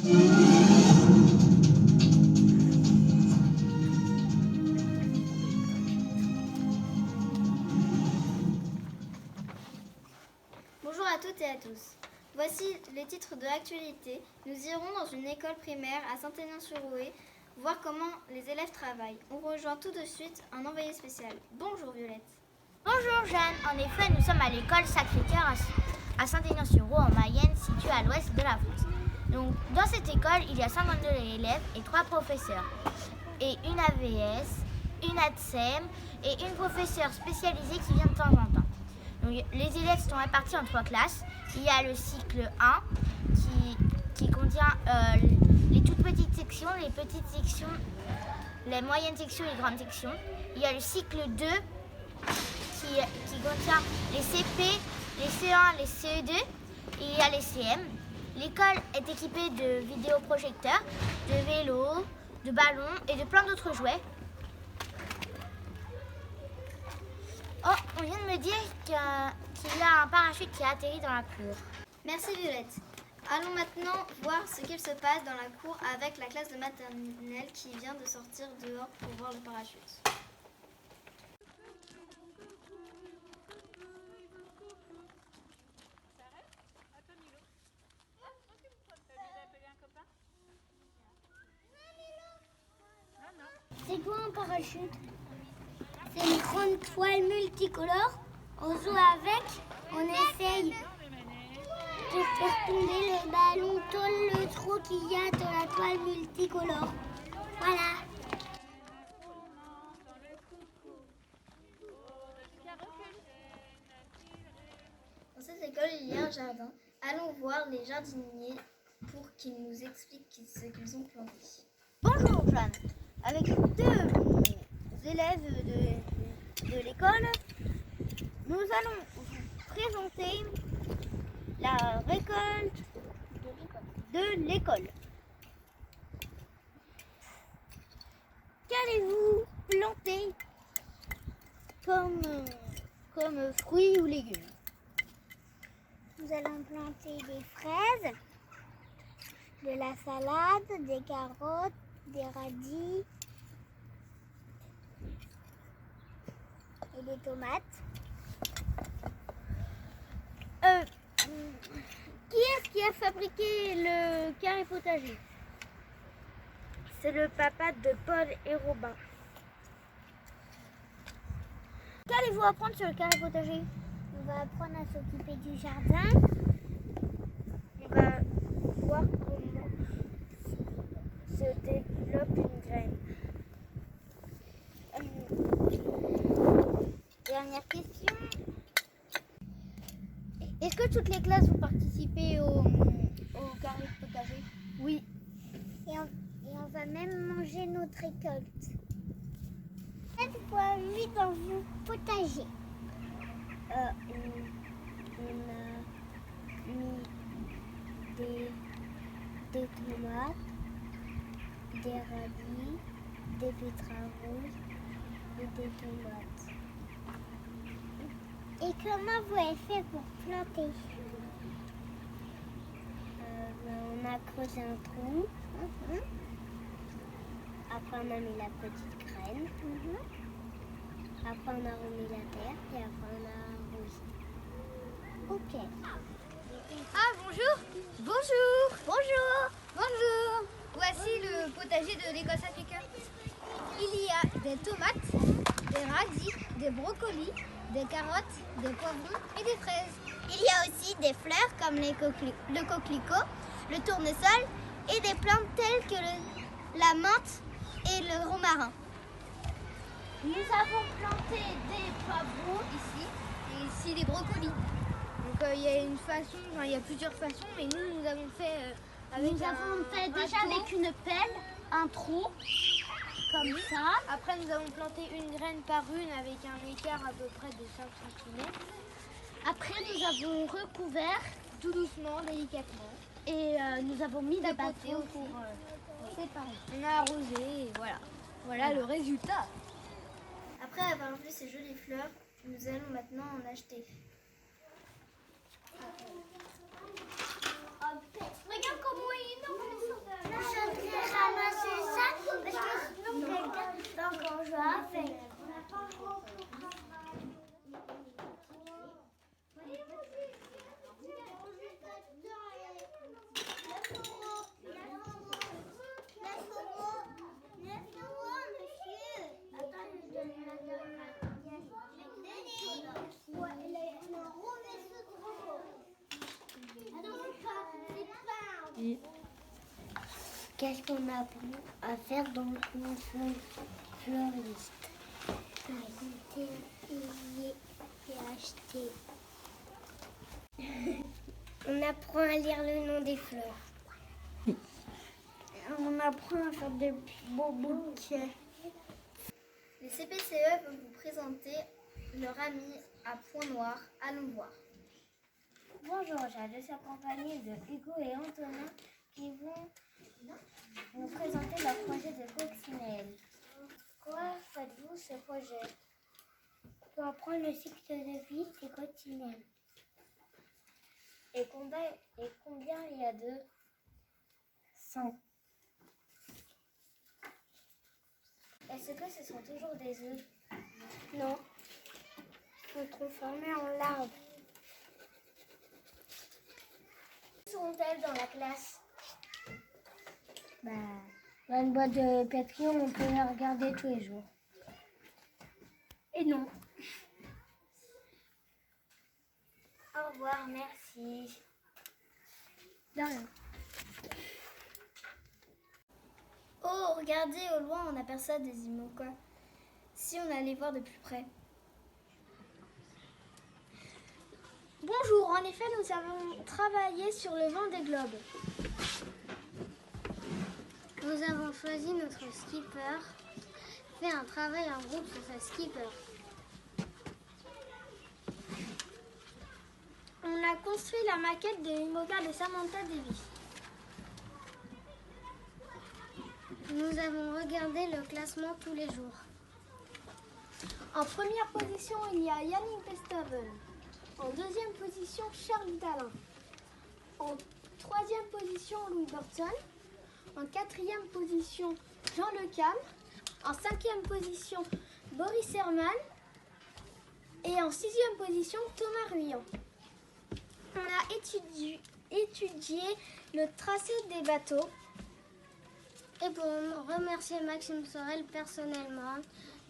Bonjour à toutes et à tous. Voici les titres de l'actualité. Nous irons dans une école primaire à Saint-Aignan-sur-Rouet voir comment les élèves travaillent. On rejoint tout de suite un envoyé spécial. Bonjour Violette. Bonjour Jeanne. En effet, nous sommes à l'école Sacré-Cœur à Saint-Aignan-sur-Rouet en Mayenne, située à l'ouest de la France. Donc, dans cette école, il y a 52 élèves et 3 professeurs. Et une AVS, une ATSEM et une professeure spécialisée qui vient de temps en temps. Donc, les élèves sont répartis en 3 classes. Il y a le cycle 1 qui contient les toutes petites sections, les petites sections, les moyennes sections et les grandes sections. Il y a le cycle 2 qui contient les CP, les CE1, les CE2 et il y a les CM. L'école est équipée de vidéoprojecteurs, de vélos, de ballons et de plein d'autres jouets. Oh, on vient de me dire qu'il y a un parachute qui a atterri dans la cour. Merci Violette. Allons maintenant voir ce qu'il se passe dans la cour avec la classe de maternelle qui vient de sortir dehors pour voir le parachute. C'est quoi un parachute? C'est une grande toile multicolore. On joue avec, on essaye de faire tomber le ballon dans le trou qu'il y a dans la toile multicolore. Voilà. Dans cette école, il y a un jardin. Allons voir les jardiniers pour qu'ils nous expliquent ce qu'ils ont planté. Bonjour Jeanne. Avec 2 élèves de l'école, nous allons vous présenter la récolte de l'école. Qu'allez-vous planter comme fruits ou légumes? Nous allons planter des fraises, de la salade, des carottes, des radis et des tomates. Qui est-ce qui a fabriqué le carré potager? C'est le papa de Paul et Robin. Qu'allez-vous apprendre sur le carré potager? On va apprendre à s'occuper du jardin. On va voir comment se développe une graine. Dernière question. Est-ce que toutes les classes vont participer au carré potager? Oui. Et on va même manger notre récolte. 7 fois 8 dans le potager. On a mis des tomates, des radis, des betteraves rouges et des tomates. Et comment vous avez fait pour planter? On a creusé un trou. Après on a mis la petite graine. Après on a remis la terre et après on a arrosé. Ok. Ah bonjour. Bonjour. Bonjour. Bonjour. Voici le potager de l'école Sacré-Cœur. Il y a des tomates, des radis, des brocolis, des carottes, des poivrons et des fraises. Il y a aussi des fleurs comme le coquelicot, le tournesol et des plantes telles que la menthe et le romarin. Nous avons planté des poivrons ici et ici des brocolis. Donc il y a une façon, il y a plusieurs façons, mais nous avons fait avec Nous avons fait déjà trou. avec une pelle, un trou, comme ça. Après nous avons planté une graine par une avec un écart à peu près de 5 cm. Après, nous avons recouvert Tout doucement, délicatement. et nous avons mis des Tapoté bâtons autour. pour séparer. On a arrosé et voilà. Voilà le résultat. Après avoir vu ces jolies fleurs, nous allons maintenant en acheter. Regarde comment il est énorme. Qu'est-ce qu'on apprend à faire dans le conseil fleuriste? Raconter, payer et acheter. On apprend à lire le nom des fleurs. On apprend à faire des beaux bouquets. Les CPCE vont vous présenter leur ami à point noir. Allons voir. Bonjour, je suis accompagnée de Hugo et Antonin qui vont nous présenter leur projet de coccinelle. Quoi faites-vous ce projet? Pour apprendre le cycle de vie des coccinelles. Et combien il y a de 100. Est-ce que ce sont toujours des œufs? Non. Ils sont transformés en larves. Seront-elles dans la classe? Dans une boîte de papillons, on peut les regarder tous les jours. Et non. Au revoir, merci. De rien. Oh, regardez, au loin, on aperçoit des immocas. Si on allait voir de plus près. Bonjour, en effet, nous avons travaillé sur le Vendée Globe. Nous avons choisi notre skipper, fait un travail en groupe sur ce skipper. On a construit la maquette de l'IMOCA de Samantha Davis. Nous avons regardé le classement tous les jours. En première position, il y a Yannick Bestaven. En deuxième position, Charles Talin. En troisième position, Louis Burton. En quatrième position, Jean Le Cam. En cinquième position, Boris Herman. Et en sixième position, Thomas Ruyant. On a étudié le tracé des bateaux. Et pour remercier Maxime Sorel personnellement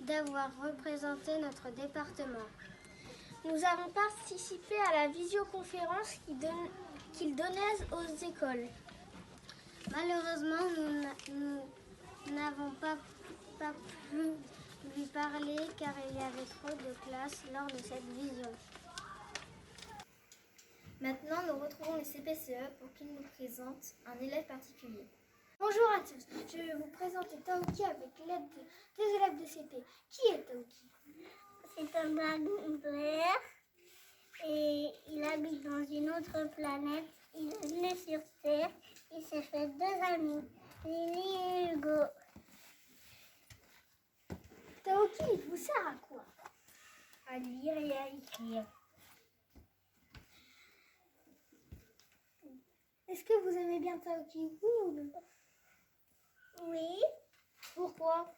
d'avoir représenté notre département. Nous avons participé à la visioconférence qu'il donnait aux écoles. Malheureusement, nous n'avons pas pu lui parler car il y avait trop de classes lors de cette vision. Maintenant, nous retrouvons les CPCE pour qu'ils nous présentent un élève particulier. Bonjour à tous, je vais vous présenter Taoki avec l'aide des élèves de CP. Qui est Taoki? C'est un dragon vert et il habite dans une autre planète. Il est venu sur Terre. Il s'est fait 2 amis, Lily et Hugo. Taoki, il vous sert à quoi? À lire et à écrire. Est-ce que vous aimez bien Taoki? Oui ou non? Oui, Pourquoi?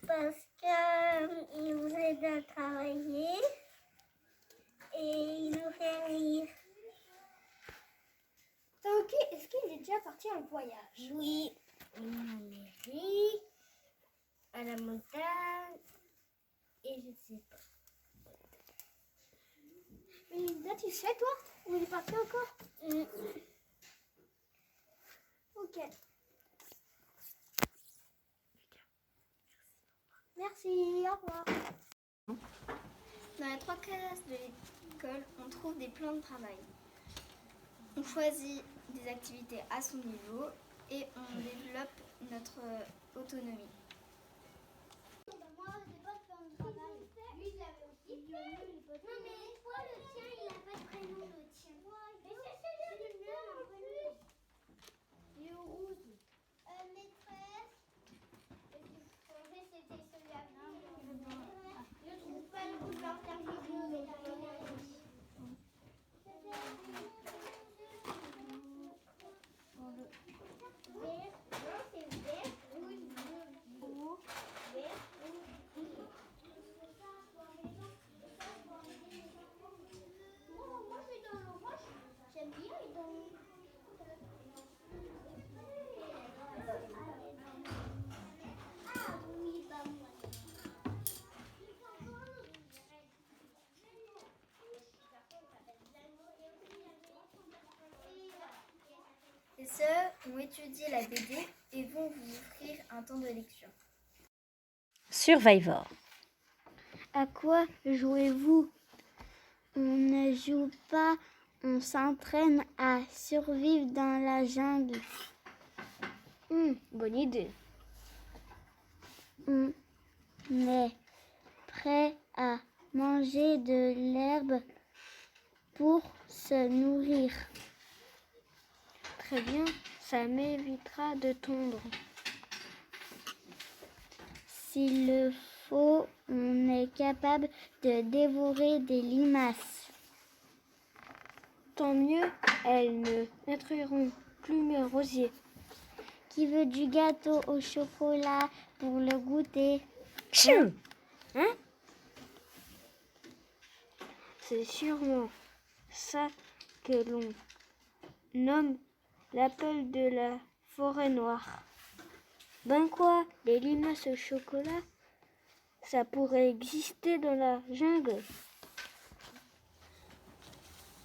parce qu'il nous aide à travailler et il nous fait rire. Taoki, est-ce qu'il est déjà parti en voyage? Oui, en Amérique, à la montagne et je sais pas. Mais tu sais toi? Où il est parti encore? Ok. Merci, au revoir. Dans les 3 classes de l'école, on trouve des plans de travail. On choisit des activités à son niveau et on développe notre autonomie. Moi, j'ai pas de plan de travail. Lui, il avait aussi. Non, mais toi, le tien, il n'a pas de prénom, le tien. Mais c'est le mien, un prénom. Il est rouge. Maîtresse. C'était celui-là. Je trouve pas le goût de leur faire vidéo, mais vert, non, c'est vert, rouge, bleu, vert, rouge. professeurs ont étudié la BD et vont vous offrir un temps de lecture. Survivor. À quoi jouez-vous? On ne joue pas, on s'entraîne à survivre dans la jungle. Bonne idée. On est prêt à manger de l'herbe pour se nourrir. Très bien, ça m'évitera de tondre. S'il le faut, on est capable de dévorer des limaces. Tant mieux, elles ne détruiront plus mes rosiers. Qui veut du gâteau au chocolat pour le goûter? Hein? C'est sûrement ça que l'on nomme l'appel de la forêt noire. Ben quoi, les limaces au chocolat, ça pourrait exister dans la jungle.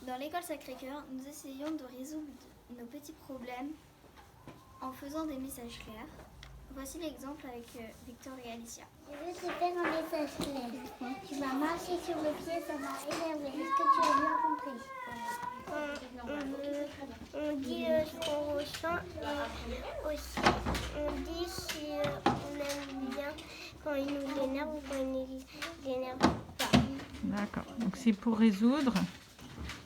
Dans l'école Sacré-Cœur, nous essayons de résoudre nos petits problèmes en faisant des messages clairs. Voici l'exemple avec Victor et Alicia. Je veux te faire un message clair. Tu m'as marché sur le pied, ça m'a énervé. Est-ce que tu as bien compris? On dit ce qu'on ressent et aussi on dit si on aime bien quand il nous énerve ou quand il nous énerve pas. D'accord. Donc c'est pour résoudre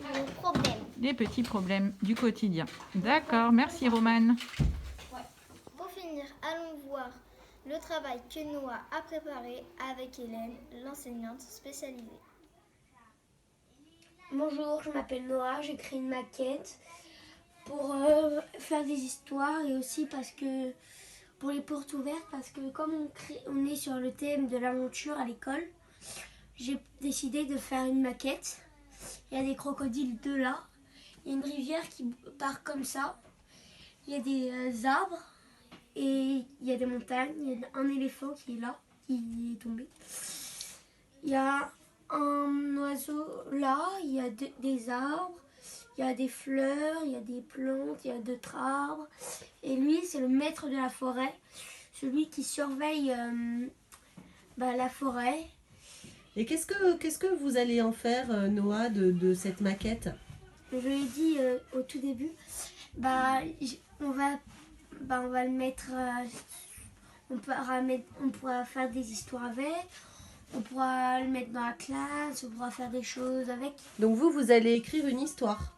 Nos problèmes. les petits problèmes du quotidien. D'accord. Merci Romane. Pour finir, allons voir le travail que Noah a préparé avec Hélène, l'enseignante spécialisée. Bonjour, je m'appelle Noah, j'ai créé une maquette pour faire des histoires et aussi parce que pour les portes ouvertes, parce que comme on est sur le thème de l'aventure à l'école, j'ai décidé de faire une maquette. Il y a des crocodiles de là, il y a une rivière qui part comme ça, il y a des arbres et il y a des montagnes, il y a un éléphant qui est là, qui est tombé. Il y a un oiseau là, il y a des arbres, il y a des fleurs, il y a des plantes, il y a d'autres arbres. Et lui, c'est le maître de la forêt, celui qui surveille la forêt. Et qu'est-ce que vous allez en faire, Noah, de cette maquette? Je l'ai dit au tout début, on va le mettre, on pourra faire des histoires avec. On pourra le mettre dans la classe, on pourra faire des choses avec, Donc vous allez écrire une histoire.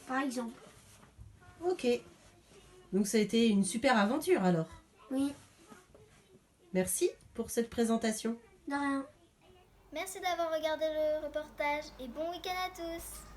par exemple. Ok. Donc ça a été une super aventure alors. Oui, Merci pour cette présentation. de rien. Merci d'avoir regardé le reportage et bon week-end à tous.